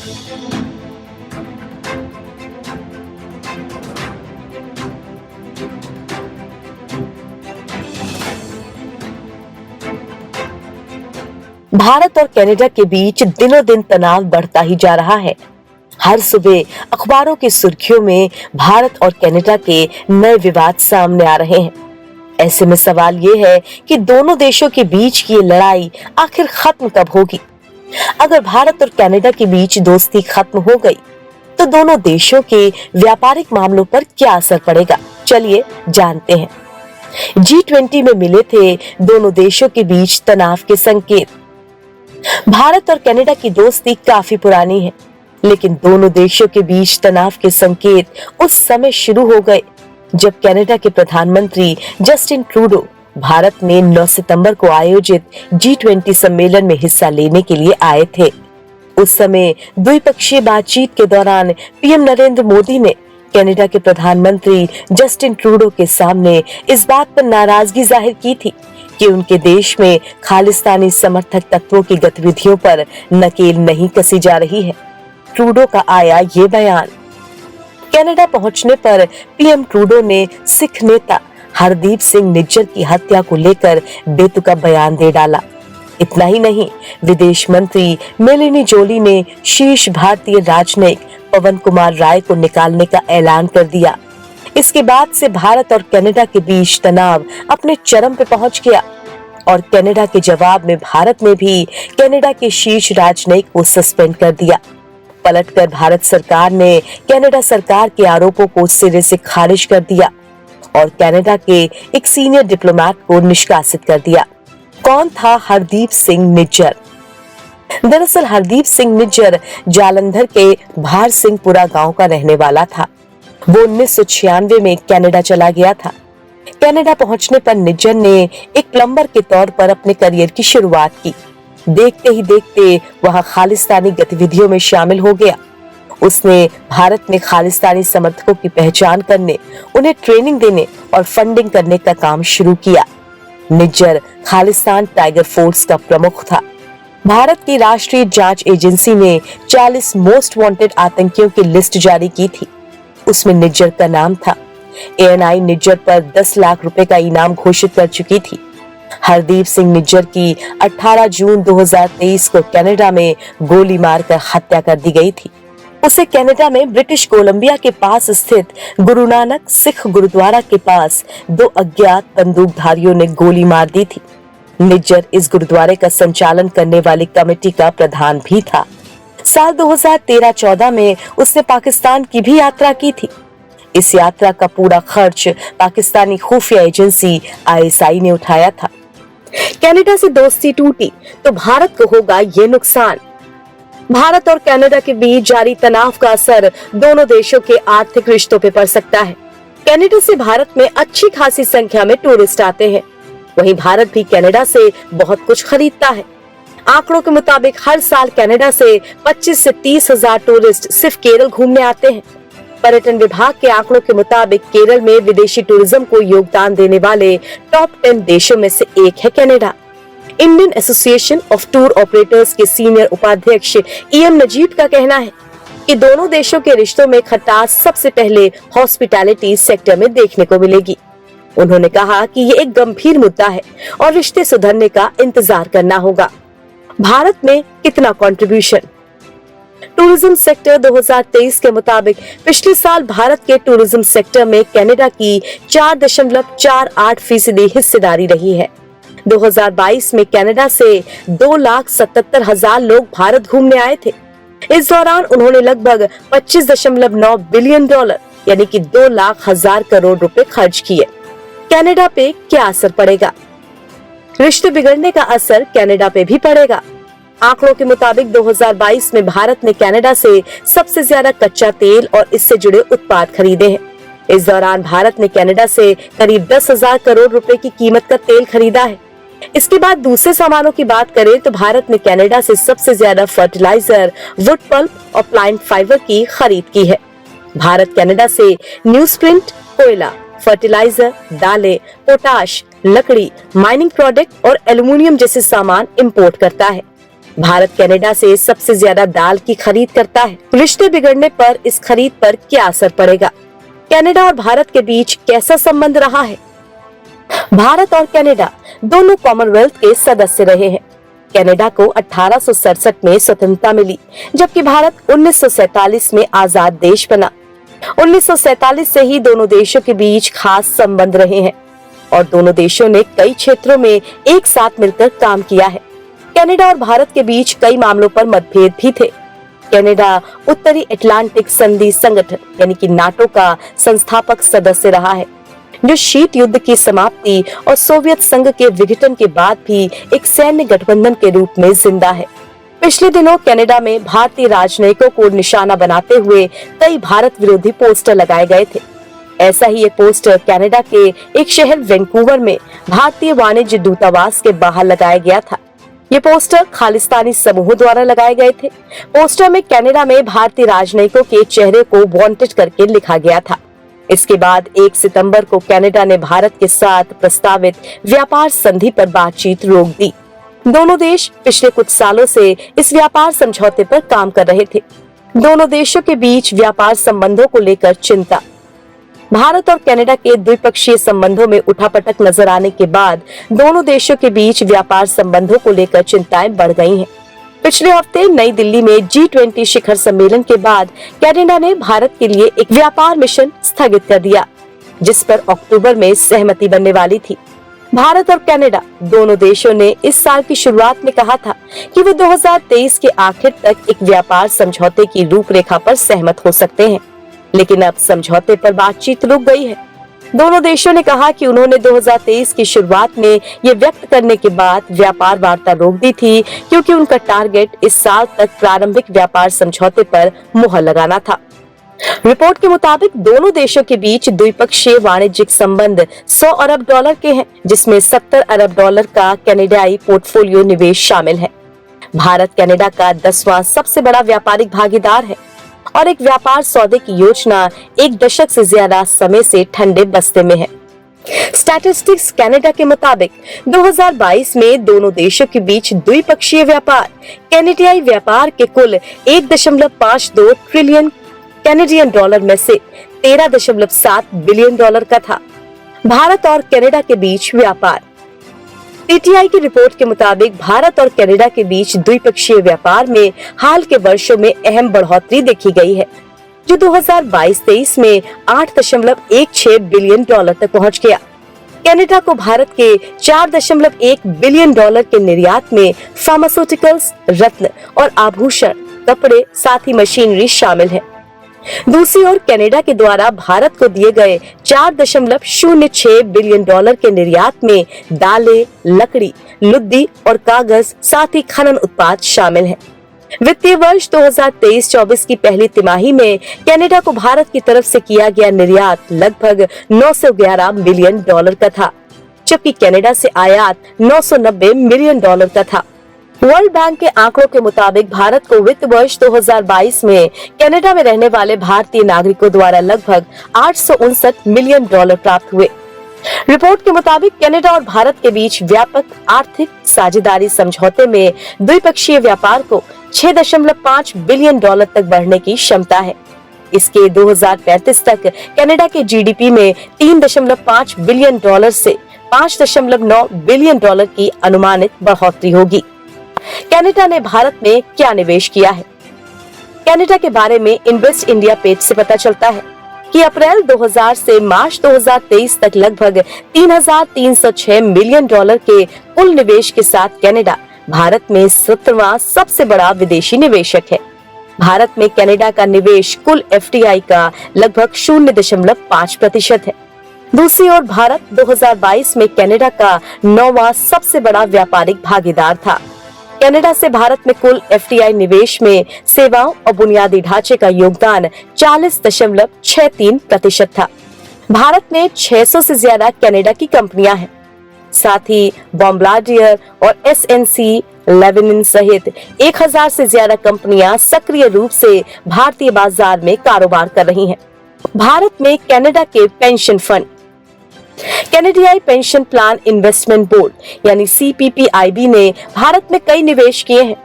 भारत और कनाडा के बीच दिनों दिन तनाव बढ़ता ही जा रहा है। हर सुबह अखबारों की सुर्खियों में भारत और कनाडा के नए विवाद सामने आ रहे हैं। ऐसे में सवाल ये है कि दोनों देशों के बीच की ये लड़ाई आखिर खत्म कब होगी? अगर भारत और कनाडा के बीच दोस्ती खत्म हो गई तो दोनों देशों के व्यापारिक मामलों पर क्या असर पड़ेगा? चलिए जानते हैं। G20 में मिले थे दोनों देशों के बीच तनाव के संकेत। भारत और कनाडा की दोस्ती काफी पुरानी है, लेकिन दोनों देशों के बीच तनाव के संकेत उस समय शुरू हो गए जब कनाडा के प्रधानमंत्री जस्टिन ट्रूडो भारत में 9 सितंबर को आयोजित G20 सम्मेलन में हिस्सा लेने के लिए आए थे। उस समय द्विपक्षीय बातचीत के दौरान पीएम नरेंद्र मोदी ने कनाडा के प्रधानमंत्री जस्टिन ट्रूडो के सामने इस बात पर नाराजगी जाहिर की थी कि उनके देश में खालिस्तानी समर्थक तत्वों की गतिविधियों पर नकेल नहीं कसी जा रही है। ट्रूडो का आया ये बयान। कनाडा पहुंचने पर पीएम ट्रूडो ने सिख नेता हरदीप सिंह निज्जर की हत्या को लेकर बेतुका बयान दे डाला। इतना ही नहीं, विदेश मंत्री मेलेनी जोली ने शीर्ष भारतीय राजनयिक पवन कुमार राय को निकालने का ऐलान कर दिया। इसके बाद से भारत और कनाडा के बीच तनाव अपने चरम पे पहुंच गया और कनाडा के जवाब में भारत ने भी कनाडा के शीर्ष राजनयिक को सस्पेंड कर दिया। पलटकर भारत सरकार ने कनाडा सरकार के आरोपों को सिरे से खारिज कर दिया और कनाडा के एक सीनियर डिप्लोमेट को निष्कासित कर दिया। कौन था हरदीप सिंह निज्जर? दरअसल हरदीप सिंह निज्जर जालंधर के भार सिंहपुरा गांव का रहने वाला था। वो 1996 में कनाडा चला गया था। कनाडा पहुंचने पर निज्जर ने एक प्लम्बर के तौर पर अपने करियर की शुरुआत की। देखते ही देखते वह खालिस्तानी गतिविधियों में शामिल हो गया। उसने भारत में खालिस्तानी समर्थकों की पहचान करने, उन्हें ट्रेनिंग देने और फंडिंग करने का काम शुरू किया। निज्जर खालिस्तान टाइगर फोर्स का प्रमुख था। भारत की राष्ट्रीय जांच एजेंसी ने 40 मोस्ट वांटेड आतंकियों की लिस्ट जारी की थी। उसमें निज्जर का नाम था। ANI निज्जर पर 10 लाख रुपए का इनाम घोषित कर चुकी थी। हरदीप सिंह निज्जर की 18 जून 2023 को कनाडा में गोली मारकर हत्या कर दी गई थी। उसे कनाडा में ब्रिटिश कोलंबिया के पास स्थित गुरु नानक सिख गुरुद्वारा के पास 2 अज्ञात बंदूकधारियों ने गोली मार दी थी। निज्जर इस गुरुद्वारे का संचालन करने वाली कमेटी का प्रधान भी था। साल 2013-14 में उसने पाकिस्तान की भी यात्रा की थी। इस यात्रा का पूरा खर्च पाकिस्तानी खुफिया एजेंसी ISI ने उठाया था। कनाडा से दोस्ती टूटी तो भारत को होगा ये नुकसान। भारत और कनाडा के बीच जारी तनाव का असर दोनों देशों के आर्थिक रिश्तों पे पड़ सकता है। कनाडा से भारत में अच्छी खासी संख्या में टूरिस्ट आते हैं। वहीं भारत भी कनाडा से बहुत कुछ खरीदता है। आंकड़ों के मुताबिक हर साल कनाडा से 25 से 30 हजार टूरिस्ट सिर्फ केरल घूमने आते हैं। पर्यटन विभाग के आंकड़ों के मुताबिक केरल में विदेशी टूरिज्म को योगदान देने वाले टॉप 10 देशों में से एक है Canada. Indian association of tour operators के सीनियर उपाध्यक्ष EM नजीब का कहना है कि दोनों देशों के रिश्तों में खटास सबसे पहले हॉस्पिटैलिटी सेक्टर में देखने को मिलेगी। उन्होंने कहा कि ये एक गंभीर मुद्दा है और रिश्ते सुधरने का इंतजार करना होगा। भारत में कितना कंट्रीब्यूशन? टूरिज्म सेक्टर 2023 के मुताबिक पिछले साल भारत के टूरिज्म सेक्टर में कनाडा की 4.48% हिस्सेदारी रही है। 2022 में कनाडा से 2,77,000 लोग भारत घूमने आए थे। इस दौरान उन्होंने लगभग $25.9 बिलियन यानी कि 2,00,000 करोड़ रुपए खर्च किए। कनाडा पे क्या असर पड़ेगा? रिश्ते बिगड़ने का असर कनाडा पे भी पड़ेगा। आंकड़ों के मुताबिक 2022 में भारत ने कनाडा से सबसे ज्यादा कच्चा तेल और इससे जुड़े उत्पाद खरीदे हैं। इस दौरान भारत ने कनाडा से करीब 10,000 करोड़ रुपए की कीमत का तेल खरीदा है। इसके बाद दूसरे सामानों की बात करें तो भारत ने कनाडा से सबसे ज्यादा फर्टिलाइजर, वुड पल्प और प्लांट फाइबर की खरीद की है। भारत कनाडा से न्यूज़प्रिंट, कोयला, फर्टिलाइजर, दालें, पोटाश, लकड़ी, माइनिंग प्रोडक्ट और एल्युमिनियम जैसे सामान इंपोर्ट करता है। भारत कनाडा से सबसे ज्यादा दाल की खरीद करता है। रिश्ते बिगड़ने पर इस खरीद पर क्या असर पड़ेगा? कनाडा और भारत के बीच कैसा संबंध रहा है? भारत और कनाडा दोनों कॉमनवेल्थ के सदस्य रहे हैं। कनाडा को 1867 में स्वतंत्रता मिली, जबकि भारत 1947 में आजाद देश बना। 1947 से ही दोनों देशों के बीच खास संबंध रहे हैं और दोनों देशों ने कई क्षेत्रों में एक साथ मिलकर काम किया है। कनाडा और भारत के बीच कई मामलों पर मतभेद भी थे। कनाडा उत्तरी अटलांटिक संधि संगठन यानी कि नाटो का संस्थापक सदस्य रहा है, जो शीत युद्ध की समाप्ति और सोवियत संघ के विघटन के बाद भी एक सैन्य गठबंधन के रूप में जिंदा है। पिछले दिनों कनाडा में भारतीय राजनयिकों को निशाना बनाते हुए कई भारत विरोधी पोस्टर लगाए गए थे। ऐसा ही एक पोस्टर कनाडा के एक शहर वैंकूवर में भारतीय वाणिज्य दूतावास के बाहर लगाया गया था। ये पोस्टर खालिस्तानी समूहों द्वारा लगाए गए थे। पोस्टर में कनाडा में भारतीय राजनयिकों के चेहरे को वांटेड करके लिखा गया था। इसके बाद 1 सितंबर को कनाडा ने भारत के साथ प्रस्तावित व्यापार संधि पर बातचीत रोक दी। दोनों देश पिछले कुछ सालों से इस व्यापार समझौते पर काम कर रहे थे। दोनों देशों के बीच व्यापार संबंधों को लेकर चिंता। भारत और कनाडा के द्विपक्षीय संबंधों में उठापटक नजर आने के बाद दोनों देशों के बीच व्यापार संबंधों को लेकर चिंताएं बढ़ गई हैं। पिछले हफ्ते नई दिल्ली में G20 शिखर सम्मेलन के बाद कनाडा ने भारत के लिए एक व्यापार मिशन स्थगित कर दिया, जिस पर अक्टूबर में सहमति बनने वाली थी। भारत और कनाडा दोनों देशों ने इस साल की शुरुआत में कहा था कि वो 2023 के आखिर तक एक व्यापार समझौते की रूपरेखा पर सहमत हो सकते हैं, लेकिन अब समझौते पर बातचीत रुक गई है। दोनों देशों ने कहा कि उन्होंने 2023 की शुरुआत में ये व्यक्त करने के बाद व्यापार वार्ता रोक दी थी, क्योंकि उनका टारगेट इस साल तक प्रारंभिक व्यापार समझौते पर मुहर लगाना था। रिपोर्ट के मुताबिक दोनों देशों के बीच द्विपक्षीय वाणिज्यिक संबंध 100 अरब डॉलर के हैं, जिसमें 70 अरब डॉलर का कनाडाई पोर्टफोलियो निवेश शामिल है। भारत कनाडा का 10वां सबसे बड़ा व्यापारिक भागीदार है और एक व्यापार सौदे की योजना 1 दशक से ज्यादा समय से ठंडे बस्ते में है। स्टैटिस्टिक्स कनाडा के मुताबिक 2022 में दोनों देशों के बीच द्विपक्षीय व्यापार कनाडाई व्यापार के कुल 1.52 ट्रिलियन कैनेडियन डॉलर में से 13.7 बिलियन डॉलर का था। भारत और कनाडा के बीच व्यापार। पीटीआई की रिपोर्ट के मुताबिक भारत और कनाडा के बीच द्विपक्षीय व्यापार में हाल के वर्षों में अहम बढ़ोतरी देखी गई है, जो 2022-23 में 8.16 बिलियन डॉलर तक पहुंच गया। कनाडा को भारत के 4.1 बिलियन डॉलर के निर्यात में फार्मास्यूटिकल्स, रत्न और आभूषण, कपड़े, साथ ही मशीनरी शामिल है। दूसरी ओर कनाडा के द्वारा भारत को दिए गए 4.06 बिलियन डॉलर के निर्यात में दालें, लकड़ी, लुगदी और कागज, साथ ही खनन उत्पाद शामिल हैं। वित्तीय वर्ष 2023-24 की पहली तिमाही में कनाडा को भारत की तरफ से किया गया निर्यात लगभग 911 मिलियन डॉलर का था, जबकि कनाडा से आयात 990 मिलियन डॉलर का था। वर्ल्ड बैंक के आंकड़ों के मुताबिक भारत को वित्त वर्ष 2022 में कनाडा में रहने वाले भारतीय नागरिकों द्वारा लगभग 859 मिलियन डॉलर प्राप्त हुए। रिपोर्ट के मुताबिक कनाडा और भारत के बीच व्यापक आर्थिक साझेदारी समझौते में द्विपक्षीय व्यापार को 6.5 बिलियन डॉलर तक बढ़ने की क्षमता है। इसके 2035 तक कनाडा के जीडीपी में 3.5 बिलियन डॉलर से 5.9 बिलियन डॉलर की अनुमानित बढ़ोतरी होगी। कनाडा ने भारत में क्या निवेश किया है? कनाडा के बारे में इन्वेस्ट इंडिया पेज से पता चलता है कि अप्रैल 2000 से मार्च 2023 तक लगभग 3,306 मिलियन डॉलर के कुल निवेश के साथ कनाडा भारत में 17वां सबसे बड़ा विदेशी निवेशक है। भारत में कनाडा का निवेश कुल एफडीआई का लगभग 0.5% है। दूसरी ओर भारत 2022 में कनाडा का 9वां सबसे बड़ा व्यापारिक भागीदार था। कनाडा से भारत में कुल एफडीआई निवेश में सेवाओं और बुनियादी ढांचे का योगदान 40.63% था। भारत में 600 से ज्यादा कनाडा की कंपनियां हैं। साथ ही बॉम्बार्डियर और SNC लेबनान सहित 1000 से ज्यादा कंपनियां सक्रिय रूप से भारतीय बाजार में कारोबार कर रही हैं। भारत में कनाडा के पेंशन फंड। कैनेडियाई पेंशन प्लान इन्वेस्टमेंट बोर्ड यानी CPPIB ने भारत में कई निवेश किए हैं।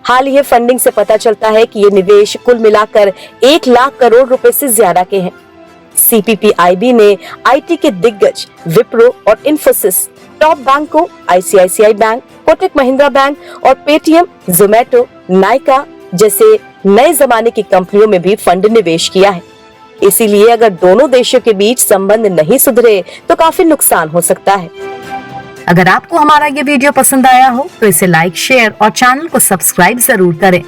हाल ही फंडिंग से पता चलता है कि ये निवेश कुल मिलाकर 1 लाख करोड़ रुपए से ज्यादा के हैं। CPPIB ने IT के दिग्गज विप्रो और इन्फोसिस, टॉप बैंकों ICICI bank, Kotak Mahindra bank और पेटीएम, जोमेटो, नायका जैसे नए जमाने की कंपनियों में भी फंड निवेश किया है। इसीलिए अगर दोनों देशों के बीच संबंध नहीं सुधरे तो काफी नुकसान हो सकता है। अगर आपको हमारा ये वीडियो पसंद आया हो तो इसे लाइक, शेयर और चैनल को सब्सक्राइब जरूर करें।